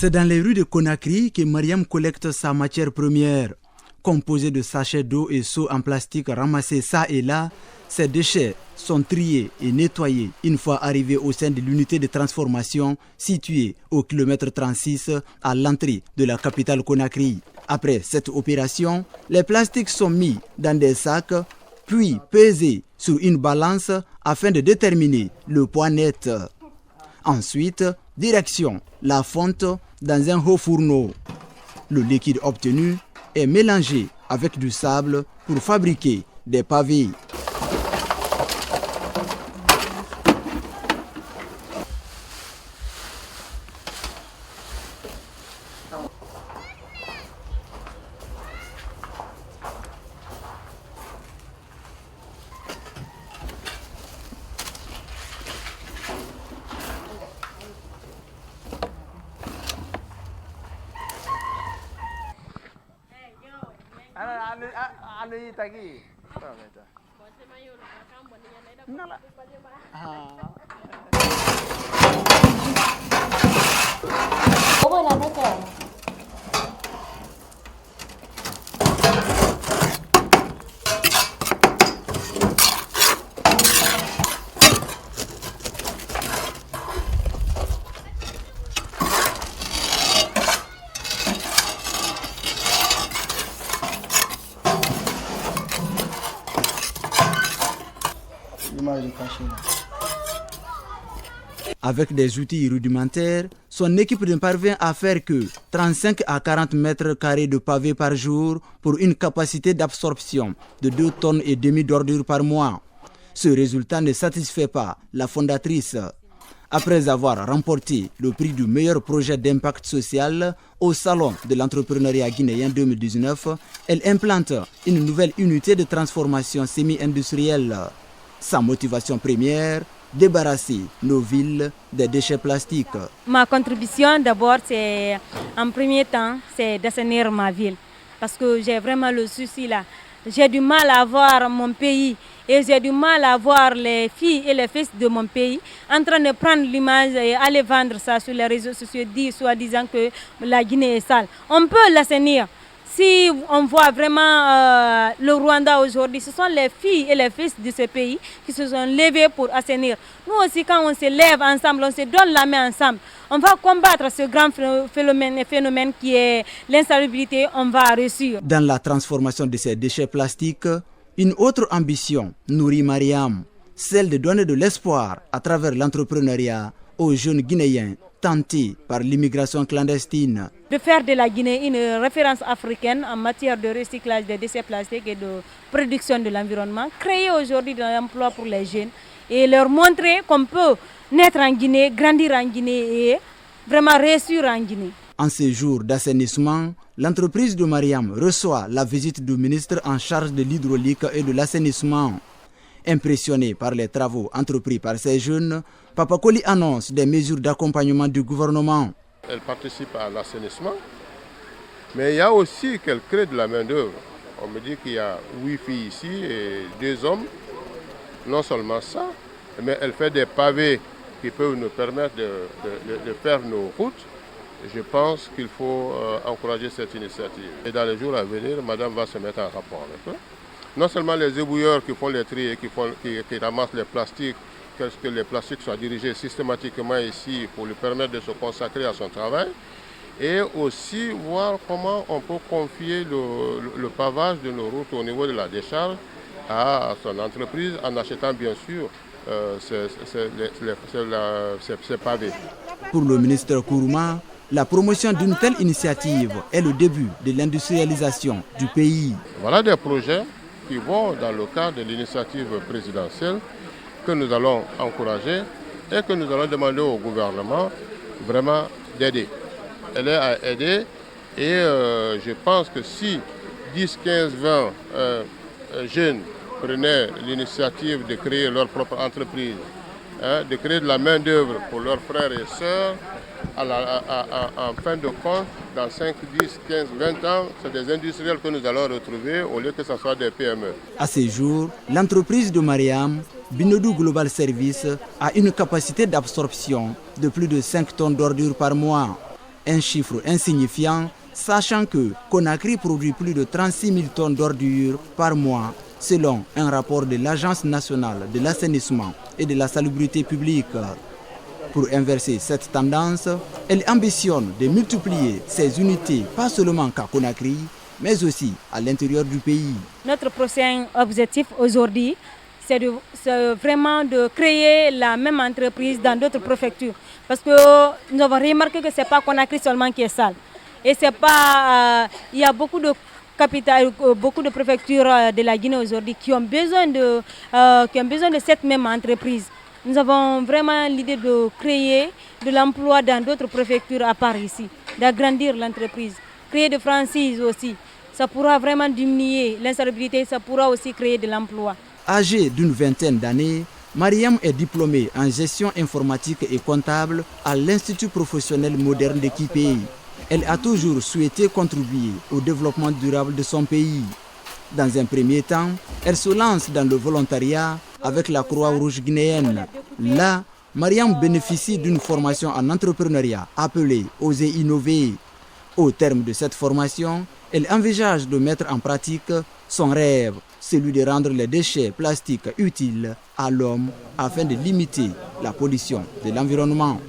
C'est dans les rues de Conakry que Mariam collecte sa matière première. Composée de sachets d'eau et seaux en plastique ramassés ça et là, ces déchets sont triés et nettoyés une fois arrivés au sein de l'unité de transformation située au kilomètre 36 à l'entrée de la capitale Conakry. Après cette opération, les plastiques sont mis dans des sacs, puis pesés sur une balance afin de déterminer le poids net. Ensuite, direction la fonte dans un haut fourneau. Le liquide obtenu est mélangé avec du sable pour fabriquer des pavés. Avec des outils rudimentaires, son équipe ne parvient à faire que 35 à 40 mètres carrés de pavés par jour pour une capacité d'absorption de 2,5 tonnes d'ordures par mois. Ce résultat ne satisfait pas la fondatrice. Après avoir remporté le prix du meilleur projet d'impact social au Salon de l'entrepreneuriat guinéen 2019, elle implante une nouvelle unité de transformation semi-industrielle. Sa motivation première, débarrasser nos villes des déchets plastiques. Ma contribution d'abord, c'est en premier temps, c'est d'assainir ma ville. Parce que j'ai vraiment le souci là. J'ai du mal à voir mon pays et j'ai du mal à voir les filles et les fils de mon pays en train de prendre l'image et aller vendre ça sur les réseaux sociaux, soi-disant que la Guinée est sale. On peut l'assainir. Si on voit vraiment le Rwanda aujourd'hui, ce sont les filles et les fils de ce pays qui se sont levés pour assainir. Nous aussi, quand on se lève ensemble, on se donne la main ensemble, on va combattre ce grand phénomène qui est l'insalubrité, on va réussir. Dans la transformation de ces déchets plastiques, une autre ambition nourrit Mariam, celle de donner de l'espoir à travers l'entrepreneuriat aux jeunes Guinéens tentés par l'immigration clandestine. De faire de la Guinée une référence africaine en matière de recyclage des déchets plastiques et de production de l'environnement, créer aujourd'hui de l'emploi pour les jeunes et leur montrer qu'on peut naître en Guinée, grandir en Guinée et vraiment réussir en Guinée. En ces jours d'assainissement, l'entreprise de Mariam reçoit la visite du ministre en charge de l'hydraulique et de l'assainissement. Impressionné par les travaux entrepris par ces jeunes, Papa Koli annonce des mesures d'accompagnement du gouvernement. Elle participe à l'assainissement, mais il y a aussi qu'elle crée de la main-d'œuvre. On me dit qu'il y a 8 filles ici et 2 hommes. Non seulement ça, mais elle fait des pavés qui peuvent nous permettre de faire nos routes. Je pense qu'il faut encourager cette initiative. Et dans les jours à venir, madame va se mettre en rapport avec eux. Non seulement les ébouilleurs qui font les tri et qui ramassent les plastiques, que les plastiques soient dirigés systématiquement ici pour lui permettre de se consacrer à son travail, et aussi voir comment on peut confier le pavage de nos routes au niveau de la décharge à son entreprise en achetant bien sûr ces pavés. Pour le ministre Kourouma, la promotion d'une telle initiative est le début de l'industrialisation du pays. Voilà des projets qui vont dans le cadre de l'initiative présidentielle que nous allons encourager et que nous allons demander au gouvernement vraiment d'aider. Elle est à aider et je pense que si 10, 15, 20 jeunes prenaient l'initiative de créer leur propre entreprise, de créer de la main-d'œuvre pour leurs frères et sœurs, en fin de compte, dans 5, 10, 15, 20 ans, c'est des industriels que nous allons retrouver au lieu que ce soit des PME. À ce jour, l'entreprise de Mariam, Binodou Global Service, a une capacité d'absorption de plus de 5 tonnes d'ordures par mois. Un chiffre insignifiant, sachant que Conakry produit plus de 36 000 tonnes d'ordures par mois, selon un rapport de l'Agence nationale de l'assainissement et de la salubrité publique. Pour inverser cette tendance, elle ambitionne de multiplier ses unités, pas seulement qu'à Conakry, mais aussi à l'intérieur du pays. Notre prochain objectif aujourd'hui, c'est vraiment de créer la même entreprise dans d'autres préfectures. Parce que nous avons remarqué que ce n'est pas Conakry seulement qui est sale. Et c'est pas, il y a beaucoup de capitales, beaucoup de préfectures de la Guinée aujourd'hui qui ont besoin de cette même entreprise. Nous avons vraiment l'idée de créer de l'emploi dans d'autres préfectures à part ici, d'agrandir l'entreprise, créer des franchises aussi. Ça pourra vraiment diminuer l'insalubrité, ça pourra aussi créer de l'emploi. Âgée d'une vingtaine d'années, Mariam est diplômée en gestion informatique et comptable à l'Institut professionnel moderne de Kipei. Elle a toujours souhaité contribuer au développement durable de son pays. Dans un premier temps, elle se lance dans le volontariat avec la Croix-Rouge guinéenne. Là, Mariam bénéficie d'une formation en entrepreneuriat appelée « Oser innover ». Au terme de cette formation, elle envisage de mettre en pratique son rêve, celui de rendre les déchets plastiques utiles à l'homme afin de limiter la pollution de l'environnement.